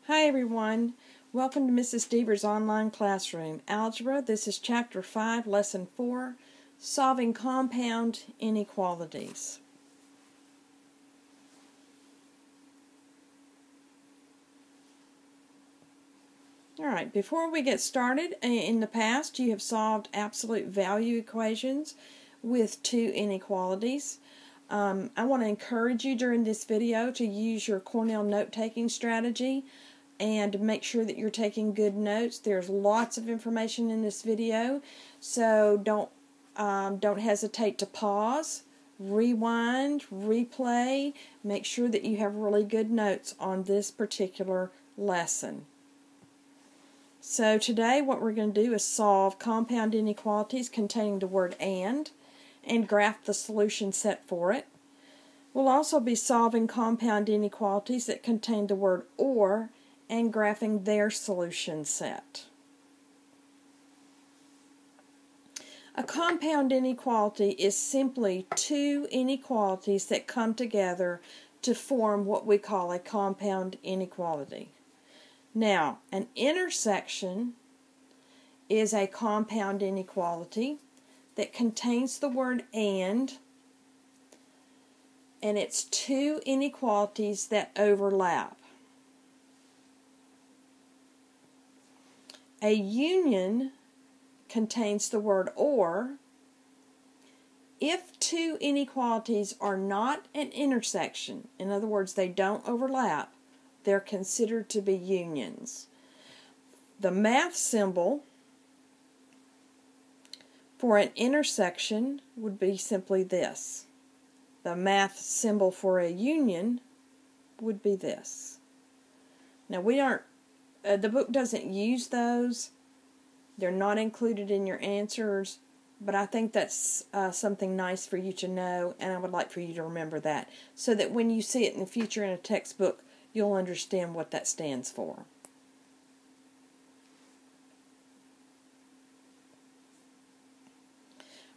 Hi everyone, welcome to Mrs. Deaver's online classroom. Algebra, this is Chapter 5, Lesson 4, Solving Compound Inequalities. Alright, before we get started, in the past you have solved absolute value equations with two inequalities. I want to encourage you during this video to use your Cornell note-taking strategy and make sure that you're taking good notes. There's lots of information in this video, so don't hesitate to pause, rewind, replay. Make sure that you have really good notes on this particular lesson. So today what we're going to do is solve compound inequalities containing the word and graph the solution set for it. We'll also be solving compound inequalities that contain the word or and graphing their solution set. A compound inequality is simply two inequalities that come together to form what we call a compound inequality. Now, an intersection is a compound inequality that contains the word and it's two inequalities that overlap. A union contains the word or if two inequalities are not an intersection, in other words, they don't overlap, they're considered to be unions. The math symbol for an intersection would be simply this. The math symbol for a union would be this. Now the book doesn't use those. They're not included in your answers, but I think that's something nice for you to know, and I would like for you to remember that, so that when you see it in the future in a textbook, you'll understand what that stands for.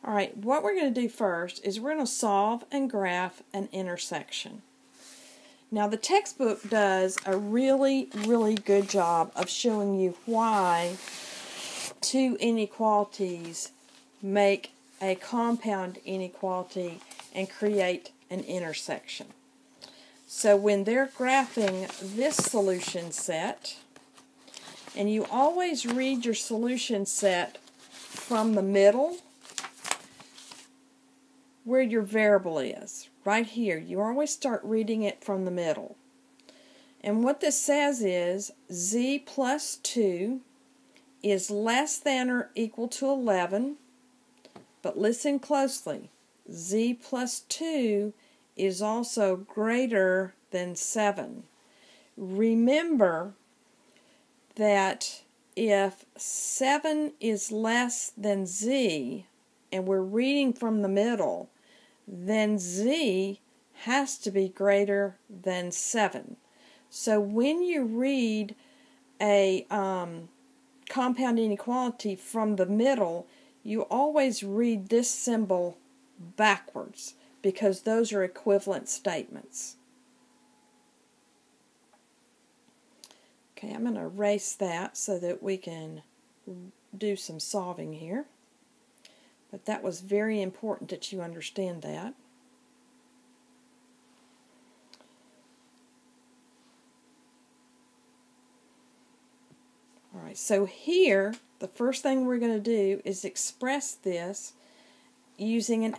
Alright, what we're going to do first is we're going to solve and graph an intersection. Now the textbook does a really good job of showing you why two inequalities make a compound inequality and create an intersection. So when they're graphing this solution set, and you always read your solution set from the middle where your variable is. Right here, you always start reading it from the middle. And what this says is z plus 2 is less than or equal to 11, but listen closely, z plus 2 is also greater than 7. Remember that if 7 is less than z, and we're reading from the middle, then z has to be greater than 7. So when you read a compound inequality from the middle, you always read this symbol backwards, because those are equivalent statements. Okay, I'm going to erase that so that we can do some solving here. But that was very important that you understand that. Alright, so here, the first thing we're going to do is express this using an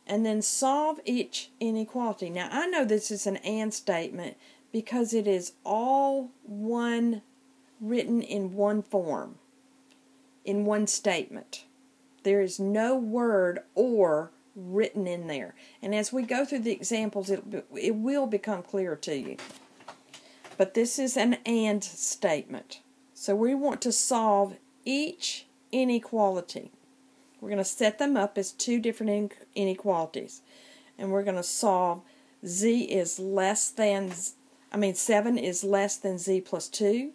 and then solve each inequality. Now, I know this is an and statement because it is all written in one form, in one statement. There is no word or written in there. And as we go through the examples, it will become clear to you. But this is an and statement. So we want to solve each inequality. We're going to set them up as two different inequalities. And we're going to solve 7 is less than z plus 2.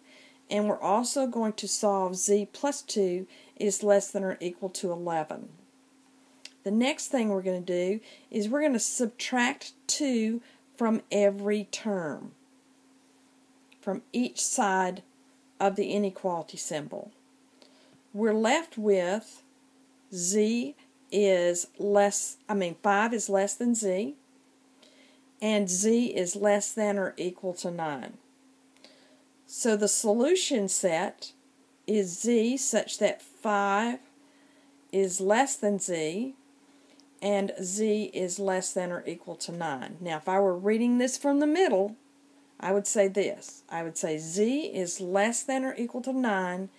And we're also going to solve z plus 2 is less than or equal to 11. The next thing we're going to do is we're going to subtract 2 from every term. from each side of the inequality symbol. We're left with 5 is less than z, and z is less than or equal to 9. So the solution set is z such that 5 is less than z, and z is less than or equal to 9. Now, if I were reading this from the middle, I would say this. I would say z is less than or equal to 9,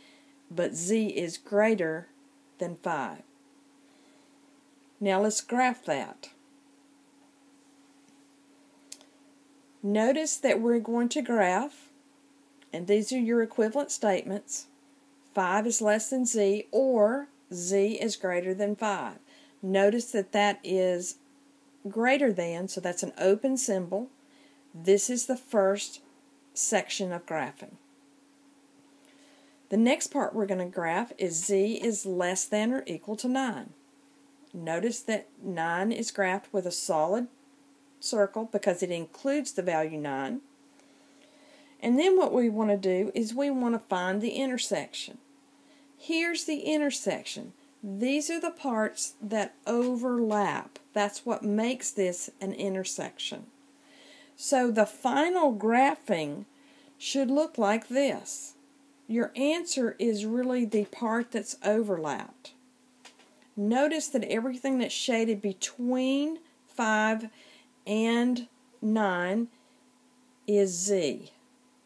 but z is greater than 5. Now let's graph that. Notice that we're going to graph, and these are your equivalent statements. 5 is less than z, or z is greater than 5. Notice that that is greater than, so that's an open symbol. This is the first section of graphing. The next part we're going to graph is z is less than or equal to 9. Notice that 9 is graphed with a solid circle because it includes the value 9. And then what we want to do is we want to find the intersection. Here's the intersection. These are the parts that overlap. That's what makes this an intersection. So the final graphing should look like this. Your answer is really the part that's overlapped. Notice that everything that's shaded between 5 and 9 is z.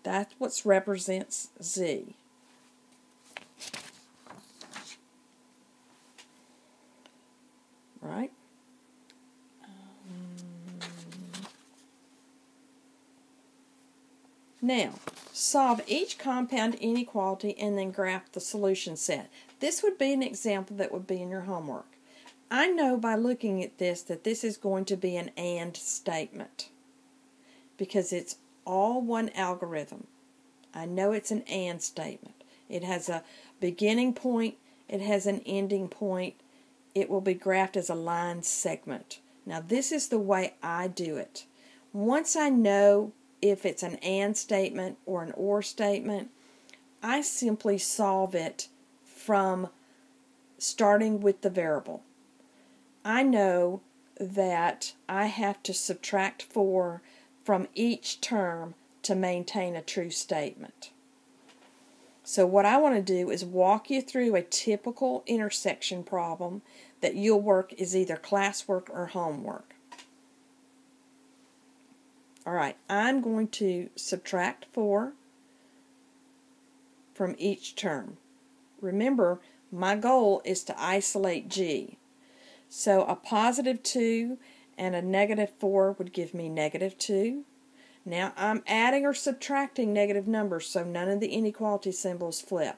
That's what represents z. Right? Now, solve each compound inequality and then graph the solution set. This would be an example that would be in your homework. I know by looking at this that this is going to be an AND statement because it's all one algorithm. I know it's an AND statement. It has a beginning point, it has an ending point. It will be graphed as a line segment. Now this is the way I do it. Once I know if it's an AND statement or an OR statement, I simply solve it from starting with the variable. I know that I have to subtract 4 from each term to maintain a true statement. So what I want to do is walk you through a typical intersection problem that you'll work as either classwork or homework. Alright, I'm going to subtract 4 from each term. Remember, my goal is to isolate G. So a positive 2 and a negative 4 would give me negative 2. Now I'm adding or subtracting negative numbers, so none of the inequality symbols flip.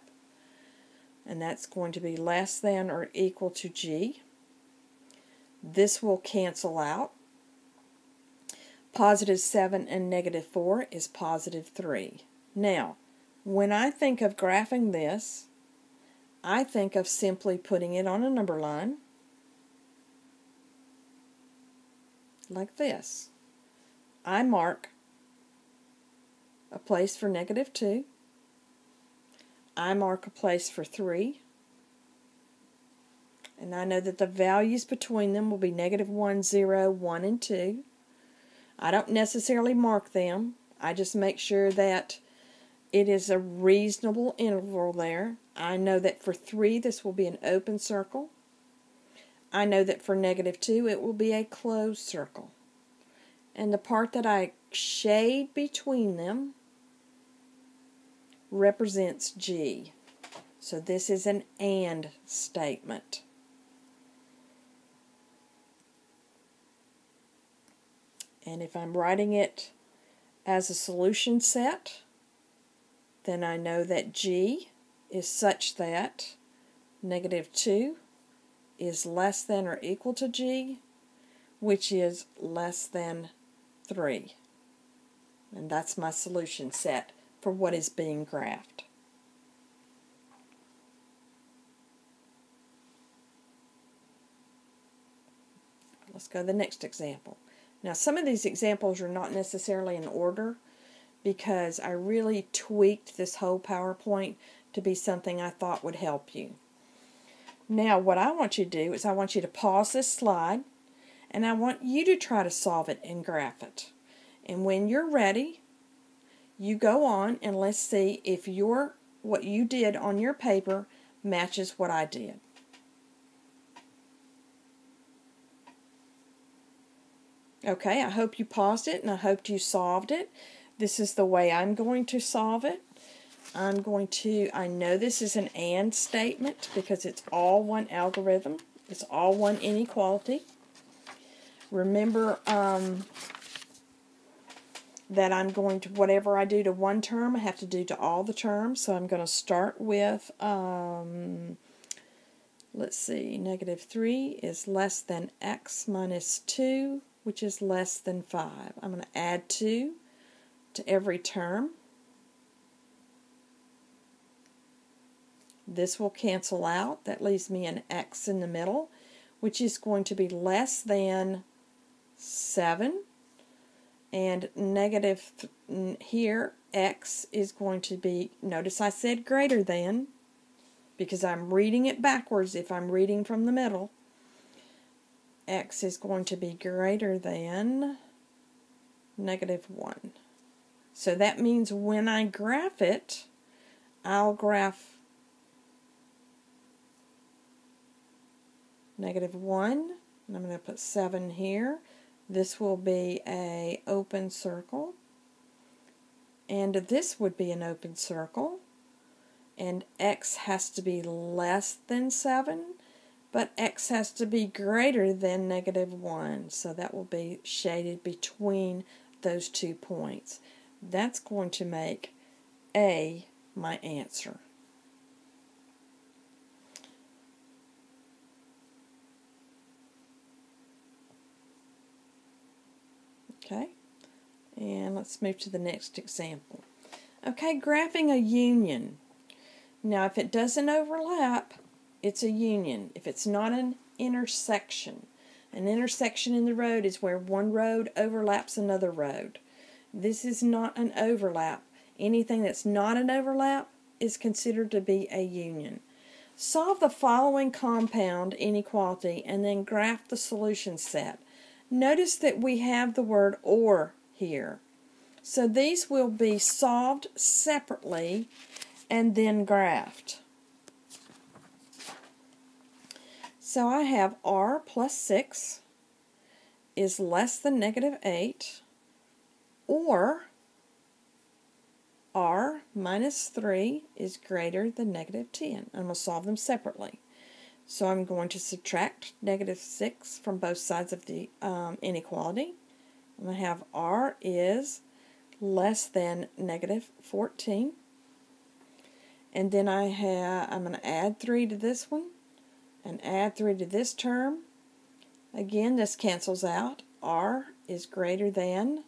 And that's going to be less than or equal to G. This will cancel out. Positive 7 and negative 4 is positive 3. Now, when I think of graphing this, I think of simply putting it on a number line, like this. I mark a place for negative 2. I mark a place for 3. And I know that the values between them will be negative 1, 0, 1, and 2. I don't necessarily mark them. I just make sure that it is a reasonable interval there. I know that for 3 this will be an open circle. I know that for negative 2 it will be a closed circle. And the part that I shade between them represents G. So this is an AND statement. And if I'm writing it as a solution set, then I know that G is such that negative 2 is less than or equal to G, which is less than 3. And that's my solution set for what is being graphed. Let's go to the next example. Now, some of these examples are not necessarily in order, because I really tweaked this whole PowerPoint to be something I thought would help you. Now what I want you to do is I want you to pause this slide and I want you to try to solve it and graph it. And when you're ready, you go on and let's see if what you did on your paper matches what I did. Okay, I hope you paused it and I hope you solved it. This is the way I'm going to solve it. I know this is an AND statement because it's all one algorithm. It's all one inequality. Remember that I'm going to, whatever I do to one term, I have to do to all the terms. So I'm going to start with, let's see, -3 is less than x minus 2, which is less than 5. I'm going to add 2 to every term. This will cancel out. That leaves me an x in the middle, which is going to be less than 7. And here, x is going to be, notice I said greater than, because I'm reading it backwards if I'm reading from the middle. X is going to be greater than -1. So that means when I graph it, I'll graph -1, and I'm going to put 7 here. This will be an open circle, and this would be an open circle, and x has to be less than 7, but x has to be greater than -1, so that will be shaded between those 2 points. That's going to make A my answer. Okay, and let's move to the next example. Okay, graphing a union. Now, if it doesn't overlap, it's a union. If it's not an intersection in the road is where one road overlaps another road. This is not an overlap. Anything that's not an overlap is considered to be a union. Solve the following compound inequality and then graph the solution set. Notice that we have the word or here. So these will be solved separately and then graphed. So I have r plus 6 is less than -8, or r minus 3 is greater than -10. I'm going to solve them separately. So I'm going to subtract -6 from both sides of the inequality. I'm going to have r is less than -14. And then I'm going to add 3 to this one and add 3 to this term. Again, this cancels out. R is greater than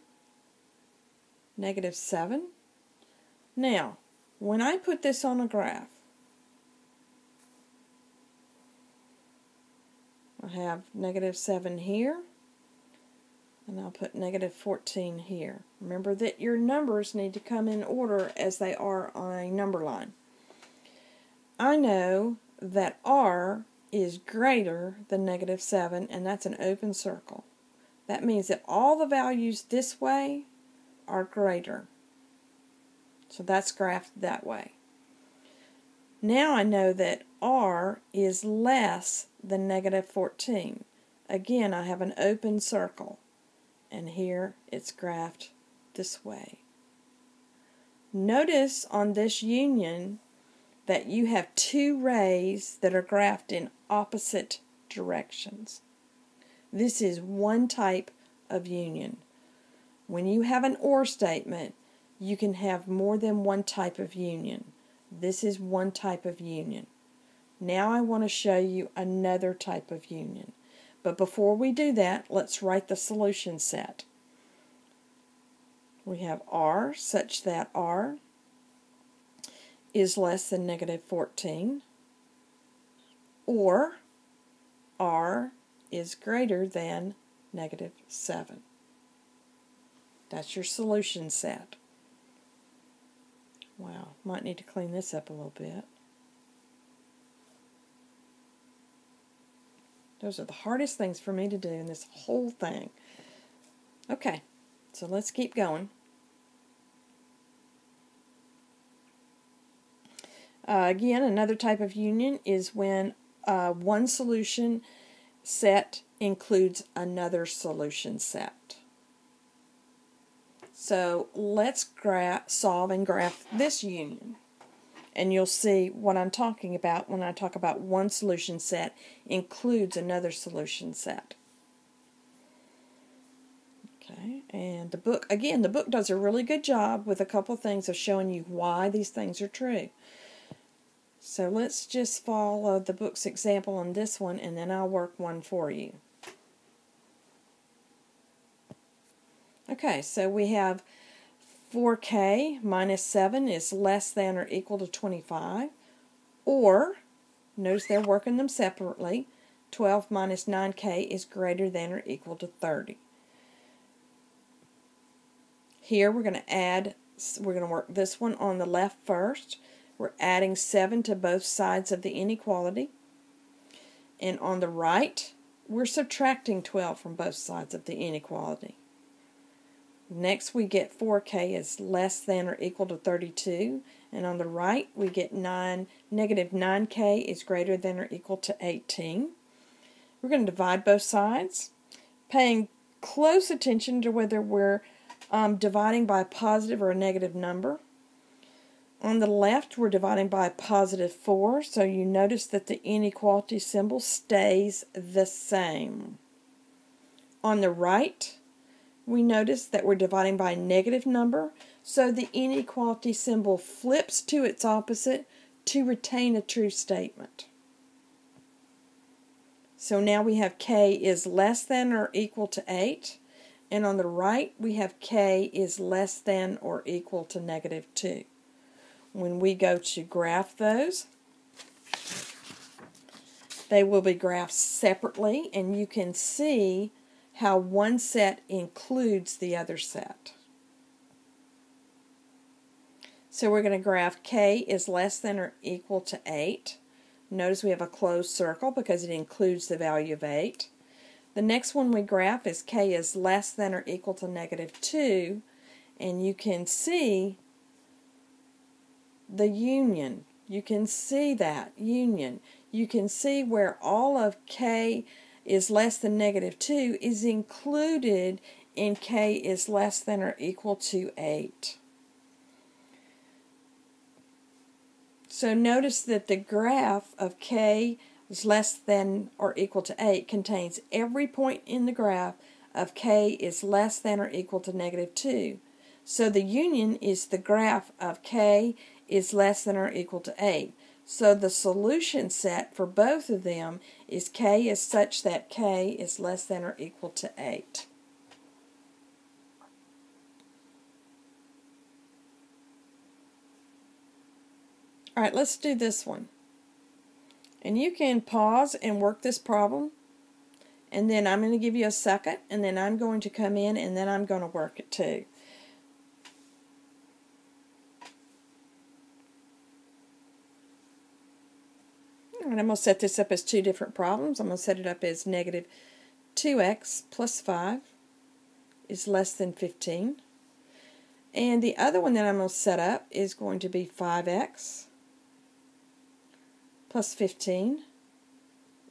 -7. Now, when I put this on a graph, I have -7 here, and I'll put -14 here. Remember that your numbers need to come in order as they are on a number line. I know that R is greater than -7, and that's an open circle. That means that all the values this way are greater. So that's graphed that way. Now I know that R is less than -14. Again, I have an open circle, and here it's graphed this way. Notice on this union that you have 2 rays that are graphed in opposite directions. This is one type of union. When you have an OR statement, you can have more than one type of union. This is one type of union. Now I want to show you another type of union. But before we do that, let's write the solution set. We have R such that R is less than -14, or R is greater than -7. That's your solution set. Wow, might need to clean this up a little bit. Those are the hardest things for me to do in this whole thing. Okay, so let's keep going. Again, another type of union is when one solution set includes another solution set. So let's solve and graph this union. And you'll see what I'm talking about when I talk about one solution set includes another solution set. Okay, and the book, again, the book does a really good job with a couple things of showing you why these things are true. So let's just follow the book's example on this one, and then I'll work one for you. Okay, so we have 4k minus 7 is less than or equal to 25, or, notice they're working them separately, 12 minus 9k is greater than or equal to 30. Here we're going to work this one on the left first. We're adding 7 to both sides of the inequality. And on the right, we're subtracting 12 from both sides of the inequality. Next, we get 4k is less than or equal to 32. And on the right, we get negative 9k is greater than or equal to 18. We're going to divide both sides, paying close attention to whether we're dividing by a positive or a negative number. On the left, we're dividing by a positive 4, so you notice that the inequality symbol stays the same. On the right, we notice that we're dividing by a negative number, so the inequality symbol flips to its opposite to retain a true statement. So now we have k is less than or equal to 8, and on the right, we have k is less than or equal to negative 2. When we go to graph those, they will be graphed separately, and you can see how one set includes the other set. So we're going to graph k is less than or equal to 8. Notice we have a closed circle because it includes the value of 8. The next one we graph is k is less than or equal to negative 2, and you can see the union. You can see that union. You can see where all of k is less than negative 2 is included in k is less than or equal to 8. So notice that the graph of k is less than or equal to 8 contains every point in the graph of k is less than or equal to negative 2. So the union is the graph of k is less than or equal to 8. So the solution set for both of them is k is such that k is less than or equal to 8. Alright, let's do this one. And you can pause and work this problem, and then I'm going to give you a second, and then I'm going to come in, and then I'm going to work it too. And I'm going to set this up as two different problems. I'm going to set it up as negative 2x plus 5 is less than 15. And the other one that I'm going to set up is going to be 5x plus 15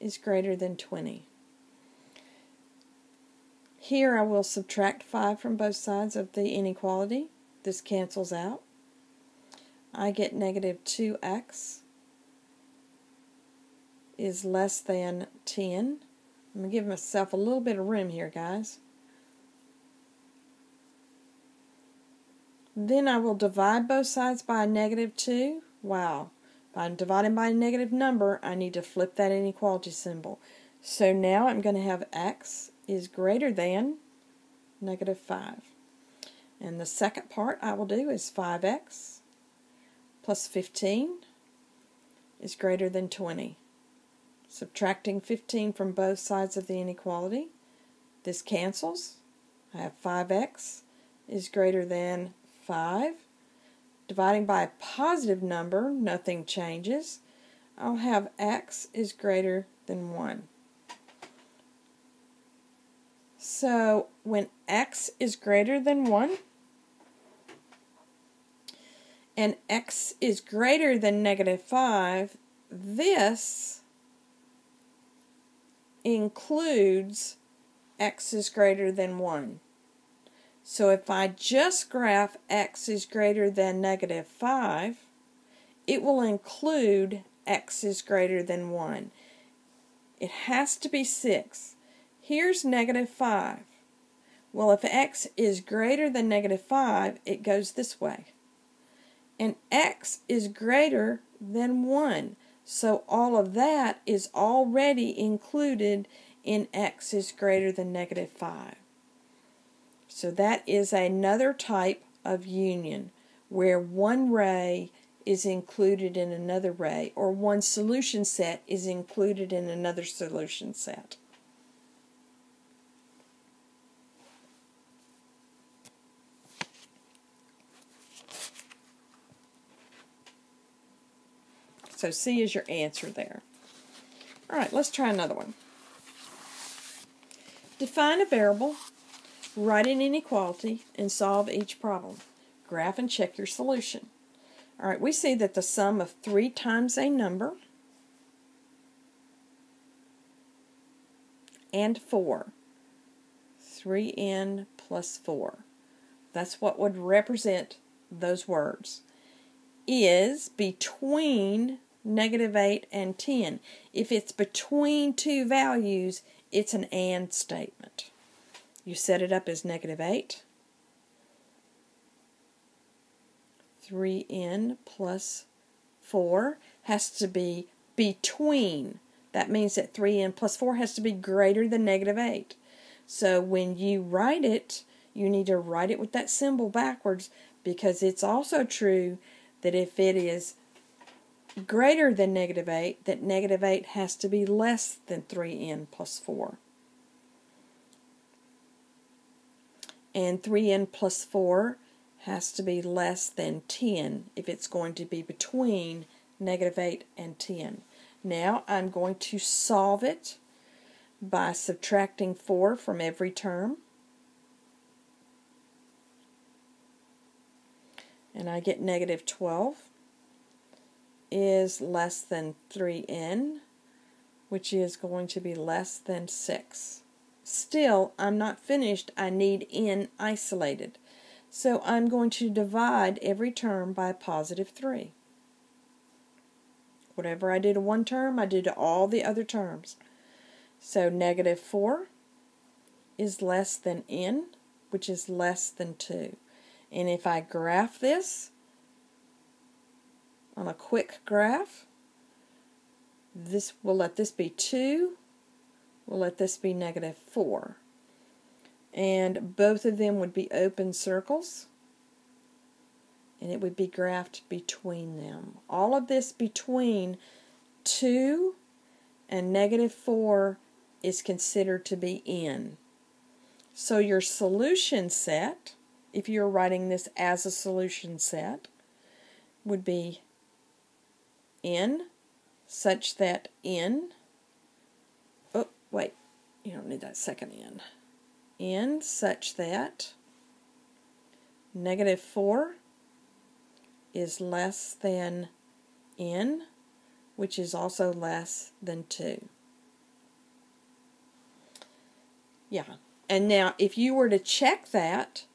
is greater than 20. Here I will subtract 5 from both sides of the inequality. This cancels out. I get negative 2x is less than 10. I'm going to give myself a little bit of room here, guys. Then I will divide both sides by a negative 2. Wow. If I'm dividing by a negative number, I need to flip that inequality symbol. So now I'm going to have x is greater than negative 5. And the second part I will do is 5x plus 15 is greater than 20. Subtracting 15 from both sides of the inequality, this cancels. I have 5x is greater than 5. Dividing by a positive number, nothing changes. I'll have x is greater than 1. So when x is greater than 1 and x is greater than -5, this includes x is greater than 1. So if I just graph x is greater than -5, it will include x is greater than 1. It has to be 6. Here's -5. Well, if x is greater than -5, it goes this way. And x is greater than 1. So all of that is already included in x is greater than -5. So that is another type of union where one ray is included in another ray, or one solution set is included in another solution set. So C is your answer there. All right, let's try another one. Define a variable, write an inequality, and solve each problem. Graph and check your solution. All right, we see that the sum of 3 times a number and 4, 3n plus 4, that's what would represent those words, is between -8 and 10. If it's between two values, it's an AND statement. You set it up as -8, 3n plus 4 has to be between. That means that 3n plus 4 has to be greater than -8. So when you write it, you need to write it with that symbol backwards, because it's also true that if it is greater than -8, that -8 has to be less than 3n plus 4. And 3n plus 4 has to be less than 10 if it's going to be between -8 and 10. Now I'm going to solve it by subtracting 4 from every term. And I get -12 is less than 3n, which is going to be less than 6. Still, I'm not finished. I need n isolated. So I'm going to divide every term by a +3. Whatever I do to one term, I do to all the other terms. So -4 is less than n, which is less than 2. And if I graph this on a quick graph, we'll let this be 2, we'll let this be -4. And both of them would be open circles, and it would be graphed between them. All of this between 2 and -4 is considered to be n. So your solution set, if you're writing this as a solution set, would be n such that n, oh wait, you don't need that second n such that -4 is less than n, which is also less than 2. Yeah, and now if you were to check that,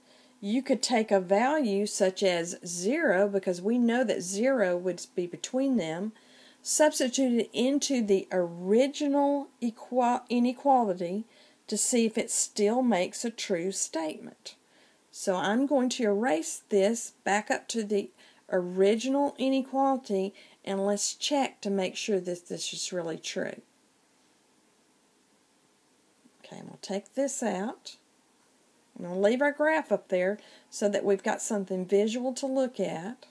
you could take a value such as 0, because we know that 0 would be between them, substitute it into the original inequality to see if it still makes a true statement. So I'm going to erase this back up to the original inequality, and let's check to make sure that this is really true. Okay, I'm going to take this out. I'm going to leave our graph up there so that we've got something visual to look at,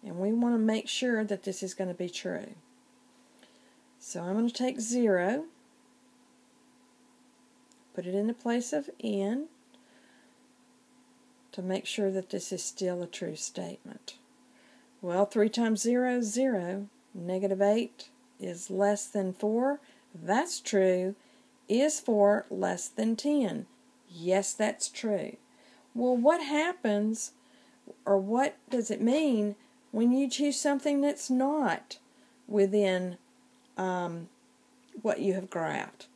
and we want to make sure that this is going to be true. So I'm going to take 0, put it in the place of n, to make sure that this is still a true statement. Well, 3 times 0 is 0. Negative 8 is less than 4. That's true. Is 4 less than 10? Yes, that's true. Well, what happens, or what does it mean when you choose something that's not within what you have graphed?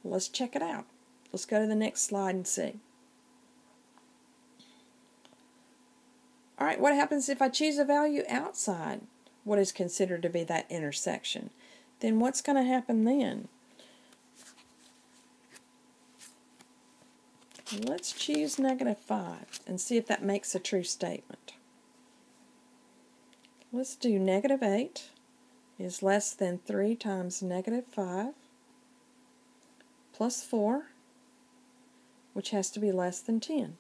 Let's check it out. Let's go to the next slide and see. All right, what happens if I choose a value outside what is considered to be that intersection? Then what's going to happen then? Let's choose negative 5 and see if that makes a true statement. Let's do negative 8 is less than 3 times negative 5 plus 4, which has to be less than 10.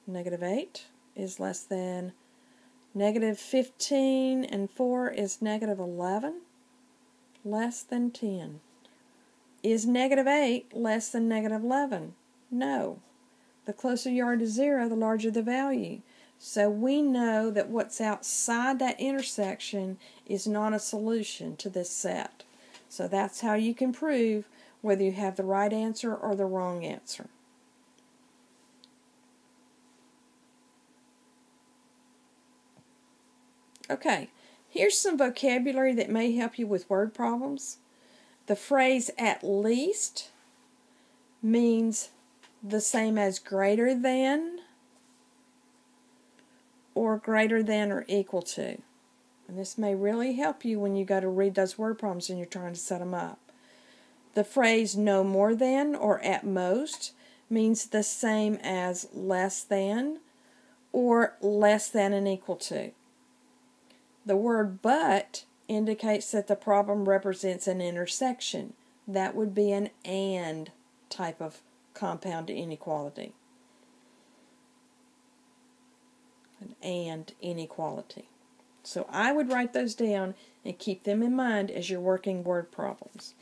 Negative 8 is less than negative 15, and 4 is negative 11, less than 10. Is negative 8 less than negative 11? No. The closer you are to 0, the larger the value. So we know that what's outside that intersection is not a solution to this set. So that's how you can prove whether you have the right answer or the wrong answer. Okay, here's some vocabulary that may help you with word problems. The phrase at least means the same as greater than, or greater than or equal to. And this may really help you when you go to read those word problems and you're trying to set them up. The phrase no more than or at most means the same as less than or less than and equal to. The word but indicates that the problem represents an intersection. That would be an and type of compound inequality. An and inequality. So I would write those down and keep them in mind as you're working word problems.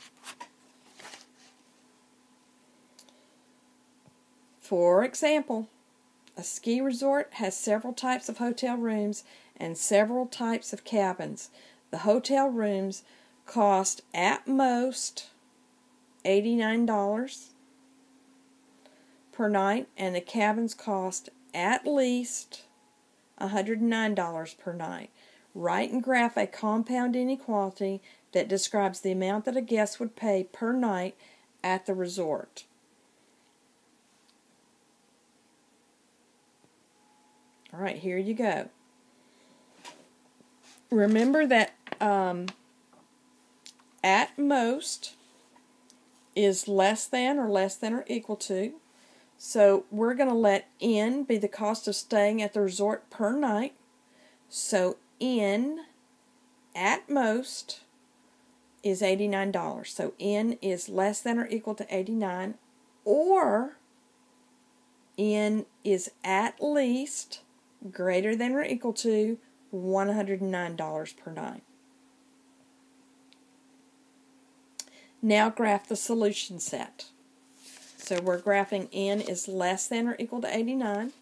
For example, a ski resort has several types of hotel rooms and several types of cabins. The hotel rooms cost at most $89 per night, and the cabins cost at least $109 per night. Write and graph a compound inequality that describes the amount that a guest would pay per night at the resort. All right, here you go. Remember that at most is less than or equal to. So we're going to let N be the cost of staying at the resort per night. So N at most is $89. So N is less than or equal to 89, or N is at least greater than or equal to $109 per night. Now graph the solution set. So we're graphing N is less than or equal to 89.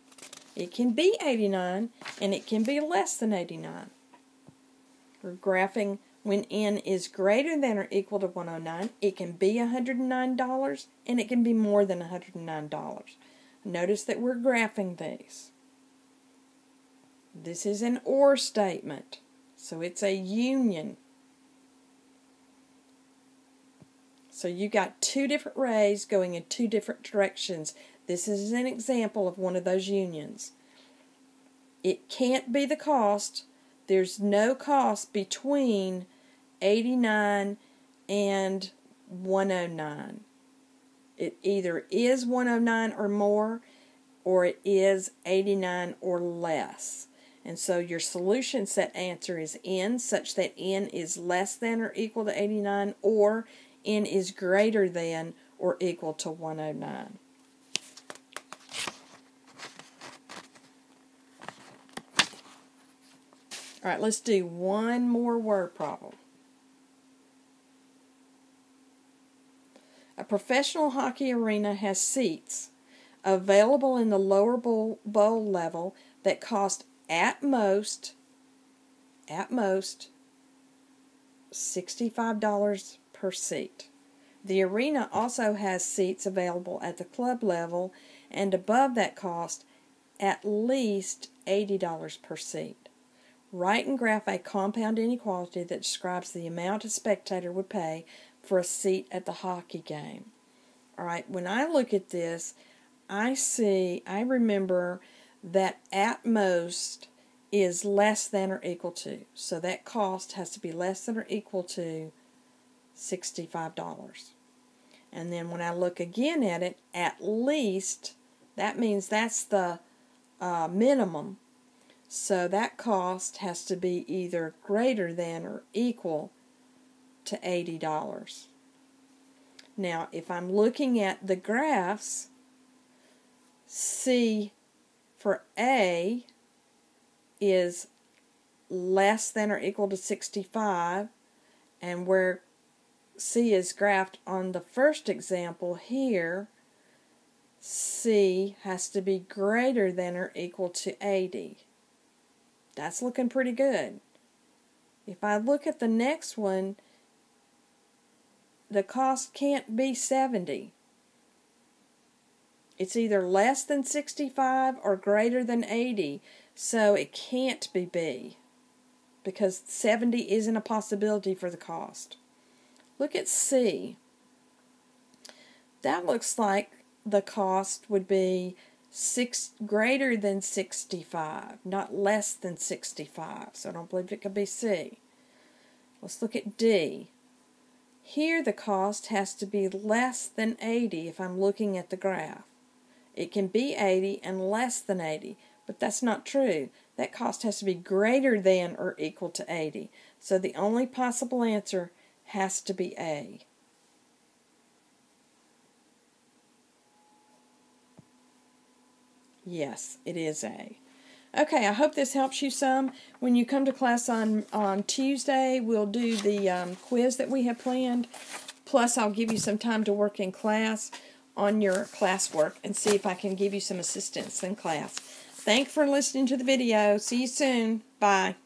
It can be 89 and it can be less than 89. We're graphing when N is greater than or equal to 109. It can be $109 and it can be more than $109. Notice that we're graphing these. This is an OR statement, so it's a union. So you got two different rays going in two different directions. This is an example of one of those unions. It can't be the cost. There's no cost between 89 and 109. It either is 109 or more, or it is 89 or less. And so your solution set answer is N, such that N is less than or equal to 89, or N is greater than or equal to 109. All right, let's do one more word problem. A professional hockey arena has seats available in the lower bowl level that cost at most $65 per seat. The arena also has seats available at the club level and above that cost at least $80 per seat. Write and graph a compound inequality that describes the amount a spectator would pay for a seat at the hockey game. Alright, when I look at this, I remember that at most is less than or equal to. So that cost has to be less than or equal to $65. And then when I look again at it, at least, that means that's the minimum. So that cost has to be either greater than or equal to $80. Now, if I'm looking at the graphs, C for A is less than or equal to 65, and where C is graphed on the first example here, C has to be greater than or equal to 80. That's looking pretty good. If I look at the next one, the cost can't be 70. It's either less than 65 or greater than 80, so it can't be B, because 70 isn't a possibility for the cost. Look at C. That looks like the cost would be greater than 65, not less than 65, so I don't believe it could be C. Let's look at D. Here the cost has to be less than 80 if I'm looking at the graph. It can be 80 and less than 80, but that's not true. That cost has to be greater than or equal to 80. So the only possible answer has to be A. Yes, it is A. Okay, I hope this helps you some. When you come to class on Tuesday, we'll do the quiz that we have planned. Plus, I'll give you some time to work in class on your classwork and see if I can give you some assistance in class. Thanks for listening to the video. See you soon. Bye.